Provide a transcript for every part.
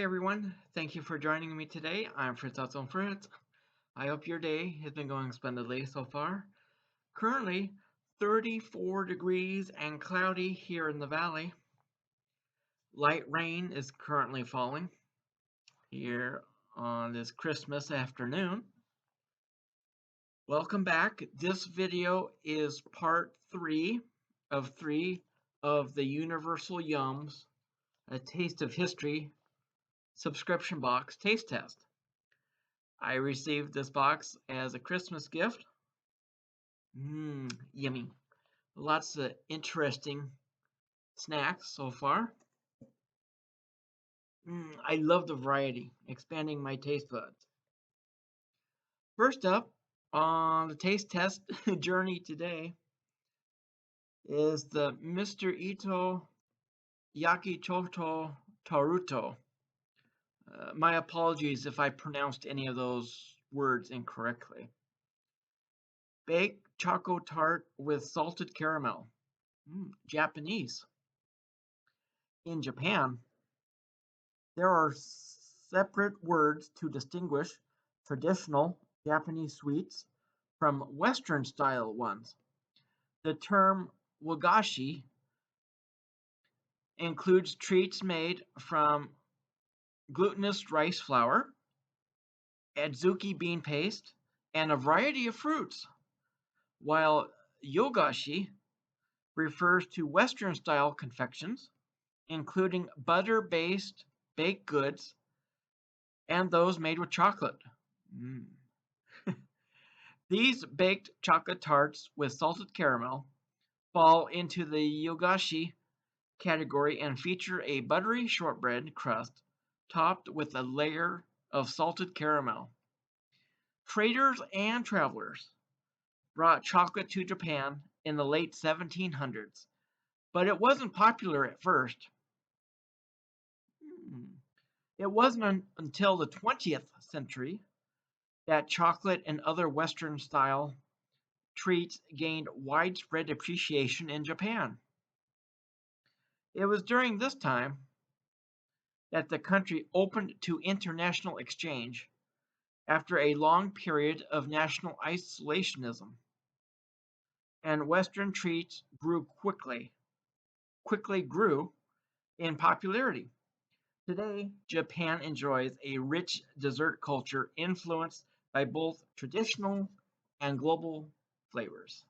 everyone, thank you for joining me today. I'm Fritz on Fritz. I hope your day has been going splendidly so far. Currently 34 degrees and cloudy here in the valley. Light rain is currently falling here on this Christmas afternoon. Welcome back. This video is part 3 of the Universal Yums, A Taste of History subscription box taste test. I received this box as a Christmas gift. Yummy. Lots of interesting snacks so far. I love the variety, expanding my taste buds. First up on the taste test journey today is the Mr. Ito Yakichoto Taruto. My apologies if I pronounced any of those words incorrectly. Baked choco tart with salted caramel. Japanese. In Japan, there are separate words to distinguish traditional Japanese sweets from Western style ones. The term wagashi includes treats made from glutinous rice flour, adzuki bean paste, and a variety of fruits, while yogashi refers to Western style confections, including butter-based baked goods and those made with chocolate. These baked chocolate tarts with salted caramel fall into the yogashi category and feature a buttery shortbread crust topped with a layer of salted caramel. Traders and travelers brought chocolate to Japan in the late 1700s, but it wasn't popular at first. It wasn't until the 20th century that chocolate and other Western style treats gained widespread appreciation in Japan. It was during this time that the country opened to international exchange after a long period of national isolationism, and Western treats quickly grew in popularity. Today, Japan enjoys a rich dessert culture influenced by both traditional and global flavors.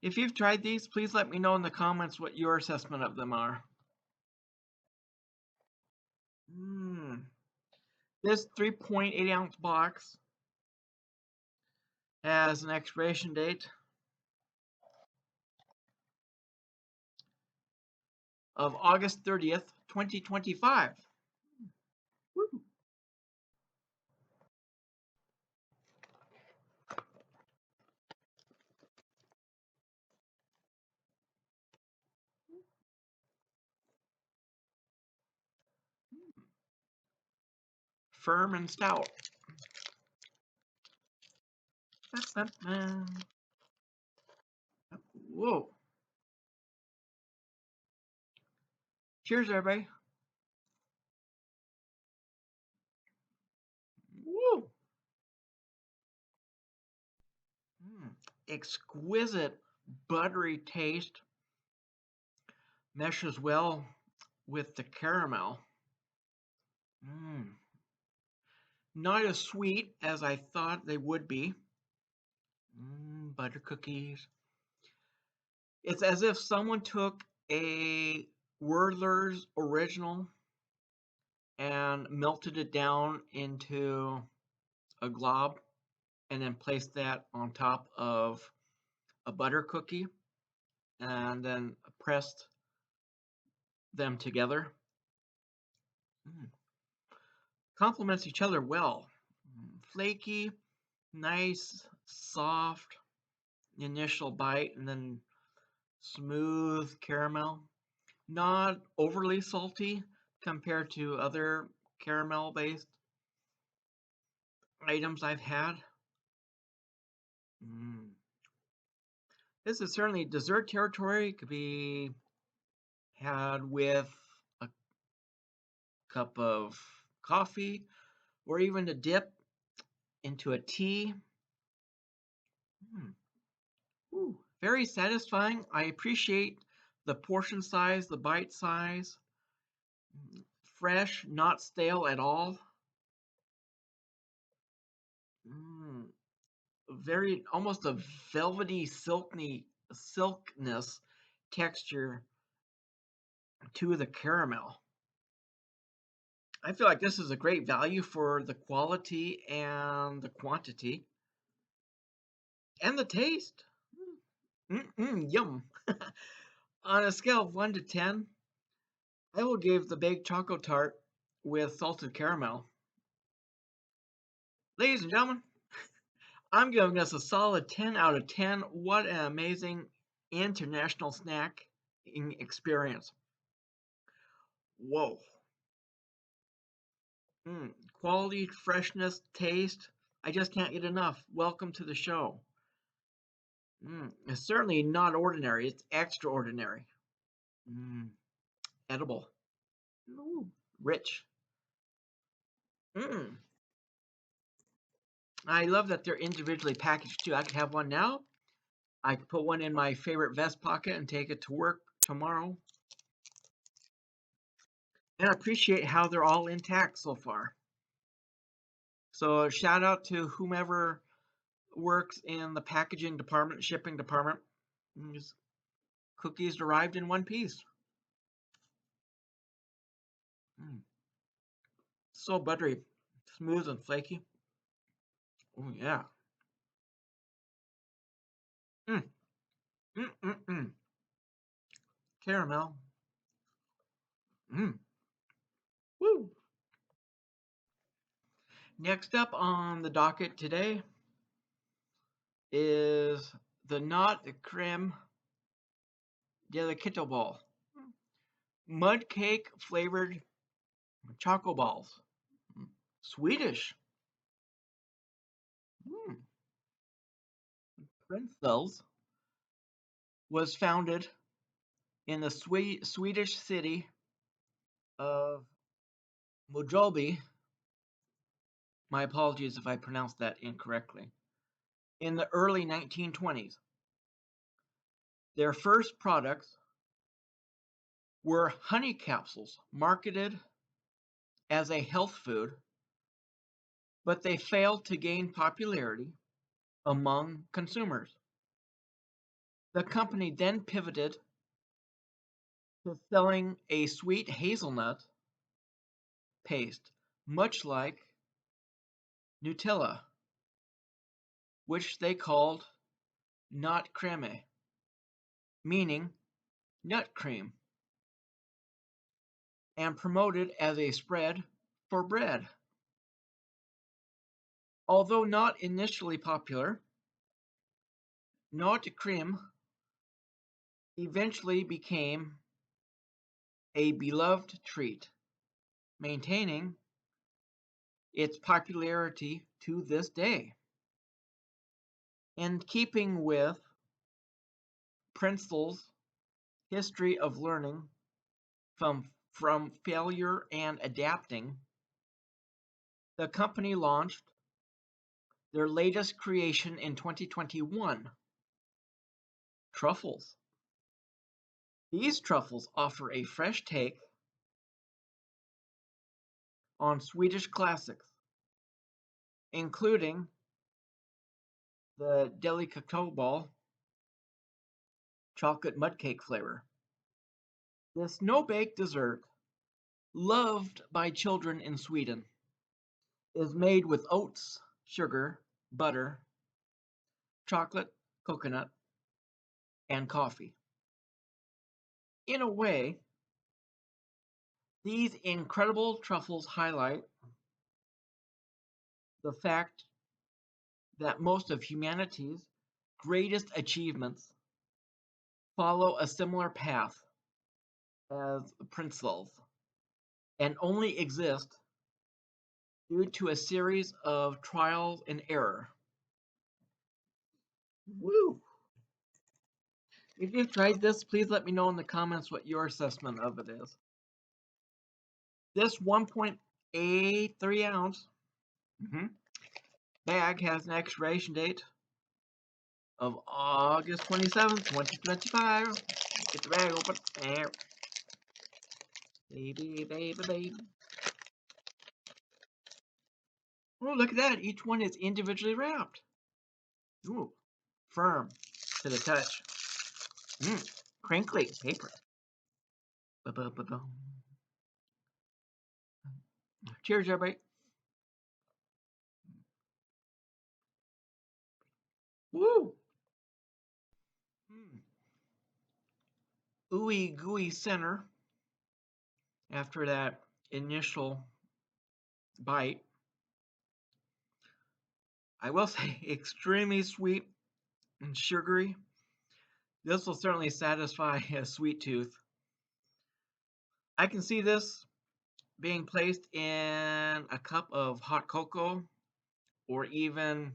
If you've tried these, please let me know in the comments what your assessment of them are. This 3.8 ounce box has an expiration date of August 30th, 2025. Woo. Firm and stout. Whoa. Cheers, everybody. Woo. Exquisite buttery taste. Meshes well with the caramel. Not as sweet as I thought they would be. Butter cookies. It's as if someone took a Werther's original and melted it down into a glob and then placed that on top of a butter cookie and then pressed them together. Complements each other well. Flaky, nice, soft initial bite, and then smooth caramel. Not overly salty compared to other caramel-based items I've had. This is certainly dessert territory. It could be had with a cup of coffee or even a dip into a tea. Mm. Ooh, very satisfying. I appreciate the portion size, the bite size. Fresh, not stale at all. Mm, very almost a velvety, silkness texture to the caramel. I feel like this is a great value for the quality and the quantity and the taste. Yum. On a scale of 1 to 10, I will give the baked choco tart with salted caramel. Ladies and gentlemen, I'm giving us a solid 10 out of 10. What an amazing international snack experience. Whoa. Quality, freshness, taste. I just can't get enough. Welcome to the show. It's certainly not ordinary, it's extraordinary. Mm, edible. Ooh, rich. Mm. I love that they're individually packaged too. I could have one now. I could put one in my favorite vest pocket and take it to work tomorrow. And I appreciate how they're all intact so far. So shout out to whomever works in the packaging department, shipping department. These cookies arrived in one piece. Mm, so buttery, smooth and flaky. Oh yeah. Mm, mm. Caramel. Mm. Woo. Next up on the docket today is the Nut-Crème Delicate Ball. Mud cake flavored choco balls. Mm. Swedish. Mm. Fritz was founded in the Swedish city of Mjölby. My apologies if I pronounced that incorrectly. In the early 1920s. Their first products were honey capsules marketed as a health food, but they failed to gain popularity among consumers. The company then pivoted to selling a sweet hazelnut paste, much like Nutella, which they called Nut-Crème, meaning nut cream, and promoted as a spread for bread. Although not initially popular, Nut-Crème eventually became a beloved treat, maintaining its popularity to this day. In keeping with Princel's history of learning from failure and adapting, the company launched their latest creation in 2021, truffles. These truffles offer a fresh take on Swedish classics, including the Delicatoball chocolate mud cake flavor. The snow-baked dessert, loved by children in Sweden, is made with oats, sugar, butter, chocolate, coconut, and coffee. In a way, these incredible truffles highlight the fact that most of humanity's greatest achievements follow a similar path as Princel's and only exist due to a series of trials and error. Woo! If you've tried this, please let me know in the comments what your assessment of it is. This 1.83 ounce bag has an expiration date of August 27th, 2025. Get the bag open. There. Baby, baby, baby. Oh, look at that. Each one is individually wrapped. Ooh, firm to the touch. Crinkly paper. Ba-ba-ba-ba. Cheers, everybody. Woo! Ooey gooey center after that initial bite. I will say extremely sweet and sugary. This will certainly satisfy a sweet tooth. I can see this being placed in a cup of hot cocoa or even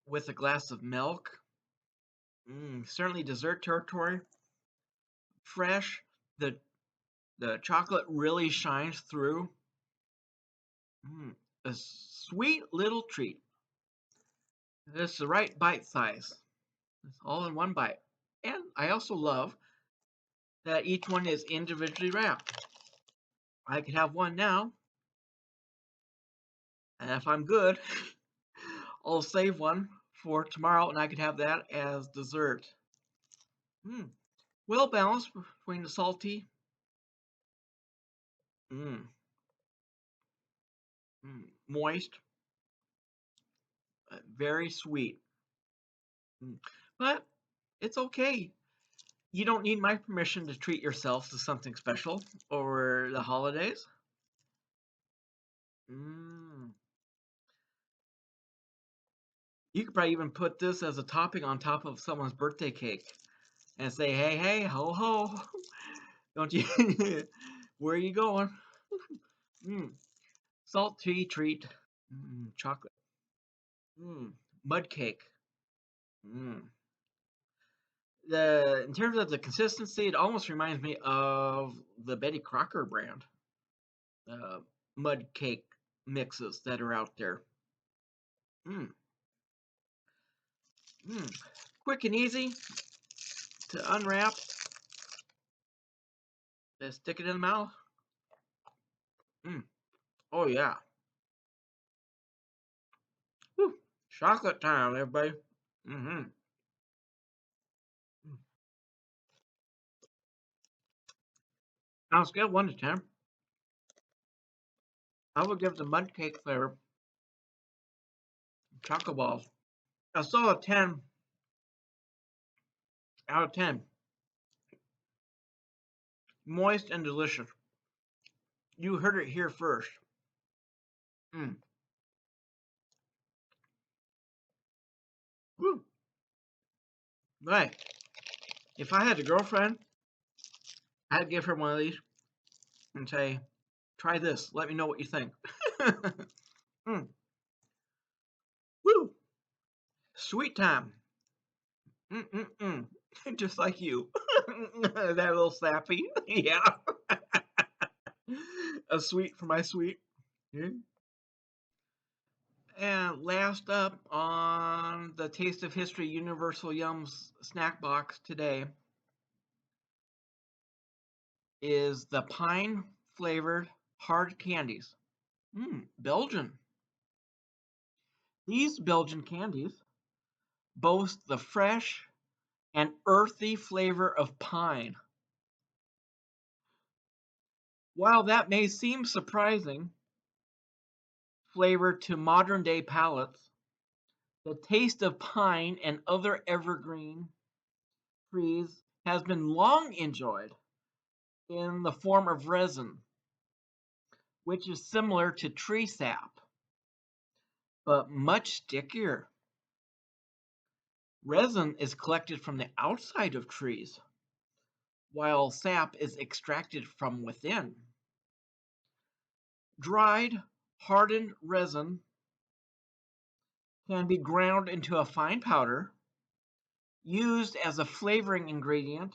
with a glass of milk. Certainly dessert territory. Fresh. The chocolate really shines through. A sweet little treat. This is the right bite size. It's all in one bite. And I also love that each one is individually wrapped. I could have one now, and if I'm good, I'll save one for tomorrow, and I could have that as dessert. Well balanced between the salty, moist, very sweet. But it's okay. You don't need my permission to treat yourself to something special over the holidays. You could probably even put this as a topping on top of someone's birthday cake and say, hey, hey, ho, ho. Don't you? Where are you going? Salty treat. Chocolate. Mud cake. In terms of the consistency, it almost reminds me of the Betty Crocker brand mud cake mixes that are out there. Quick and easy to unwrap. Just stick it in the mouth. Oh yeah. Whew. Chocolate time, everybody. On a scale of 1 to 10, I would give the mud cake flavor chocolate balls a solid 10 out of 10. Moist and delicious. You heard it here first. Woo. Right. If I had a girlfriend, I'd give her one of these and say, try this. Let me know what you think. Woo. Sweet time. Just like you. That little sappy. Yeah. A sweet for my sweet. And last up on the Taste of History Universal Yums snack box today is the pine flavored hard candies. Belgian. These Belgian candies boast the fresh and earthy flavor of pine. While that may seem surprising flavor to modern day palates, the taste of pine and other evergreen trees has been long enjoyed in the form of resin, which is similar to tree sap, but much stickier. Resin is collected from the outside of trees, while sap is extracted from within. Dried, hardened resin can be ground into a fine powder, used as a flavoring ingredient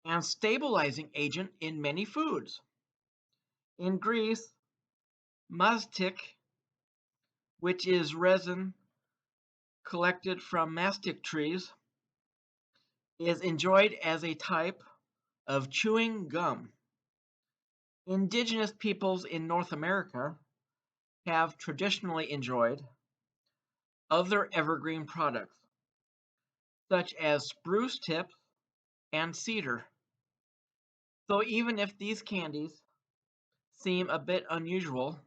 and stabilizing agent in many foods. In Greece, mastic, which is resin collected from mastic trees, is enjoyed as a type of chewing gum. Indigenous peoples in North America have traditionally enjoyed other evergreen products, such as spruce tips and cedar. So even if these candies seem a bit unusual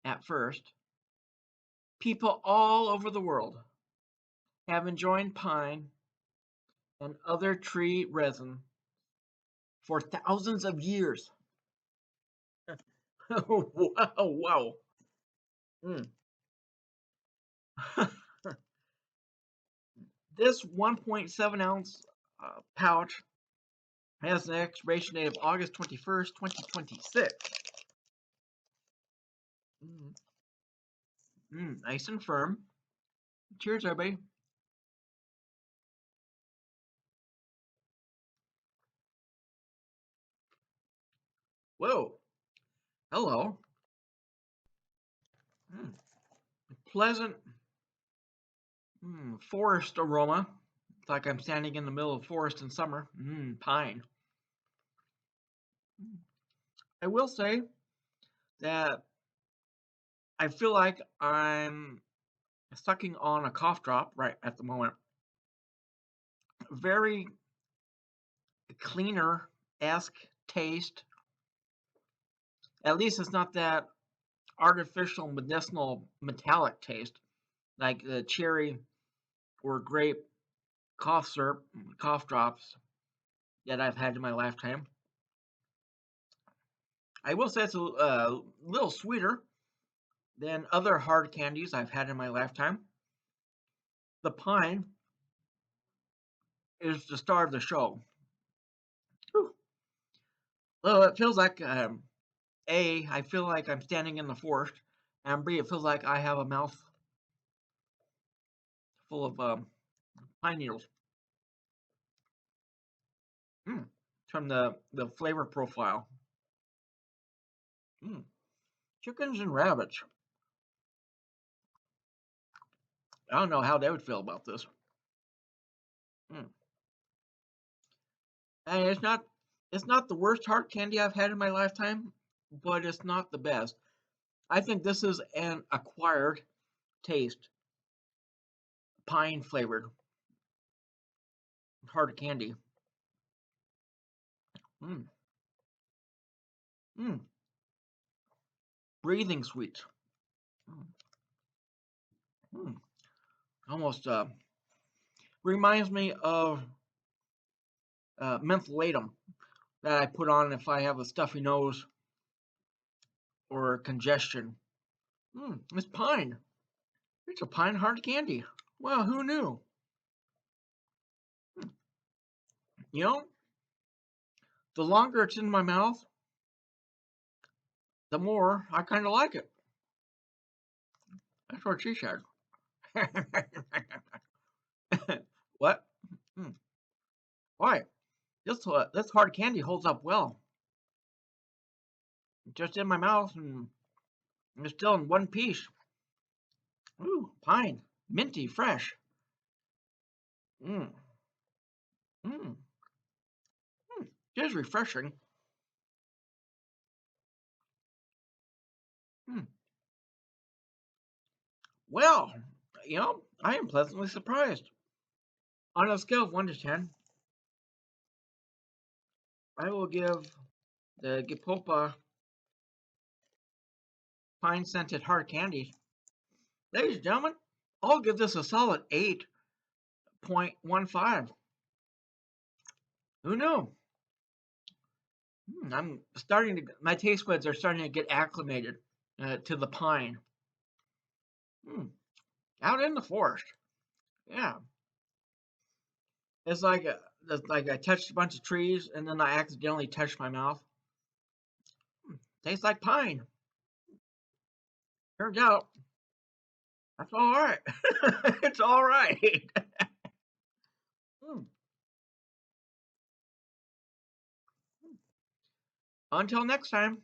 at first, people all over the world have enjoyed pine and other tree resin for thousands of years. Wow, wow. Mm. This 1.7 ounce pouch has an expiration date of August 21st, 2026. Nice and firm. Cheers, everybody. Whoa. Hello. Mm. Pleasant forest aroma. It's like I'm standing in the middle of forest in summer. Pine. I will say that I feel like I'm sucking on a cough drop right at the moment. Very cleaner-esque taste. At least it's not that artificial medicinal metallic taste like the cherry or grape cough syrup, cough drops that I've had in my lifetime. I will say it's a little sweeter than other hard candies I've had in my lifetime. The pine is the star of the show. Whew. Well, it feels like I feel like I'm standing in the forest, and B, it feels like I have a mouth full of pine needles. From the flavor profile. Chickens and rabbits. I don't know how they would feel about this. And it's not the worst hard candy I've had in my lifetime, but it's not the best. I think this is an acquired taste, pine flavored hard candy. Mm. Mm. Breathing sweet. Mm. Mm. Almost reminds me of mentholatum that I put on if I have a stuffy nose or congestion. It's pine. It's a pine hard candy. Well, who knew? You know, the longer it's in my mouth, the more I kind of like it. That's what she said. What? Hmm. Why? This hard candy holds up well. Just in my mouth, and it's still in one piece. Ooh, pine, minty, fresh. Mmm, mmm, just refreshing. Mm. Well, I am pleasantly surprised. On a scale of 1 to 10, I will give the Gipopa pine scented hard candy. Ladies and gentlemen, I'll give this a solid 8.15. Who knew? My taste buds are starting to get acclimated to the pine. Out in the forest. Yeah. It's like I touched a bunch of trees and then I accidentally touched my mouth. Tastes like pine. Turns out that's all right. It's all right. until next time,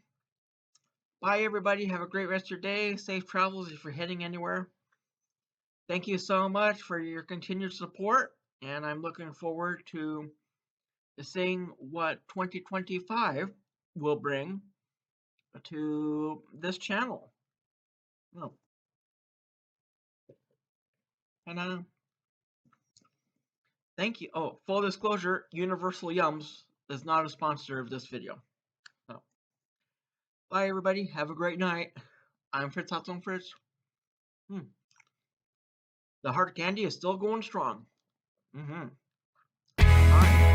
bye everybody. Have a great rest of your day. Safe travels if you're heading anywhere. Thank you so much for your continued support, and I'm looking forward to seeing what 2025 will bring to this channel. Oh, and thank you. Oh, full disclosure, Universal Yums is not a sponsor of this video. So, bye everybody. Have a great night. I'm Fritz on Fritz. The hard candy is still going strong. Bye.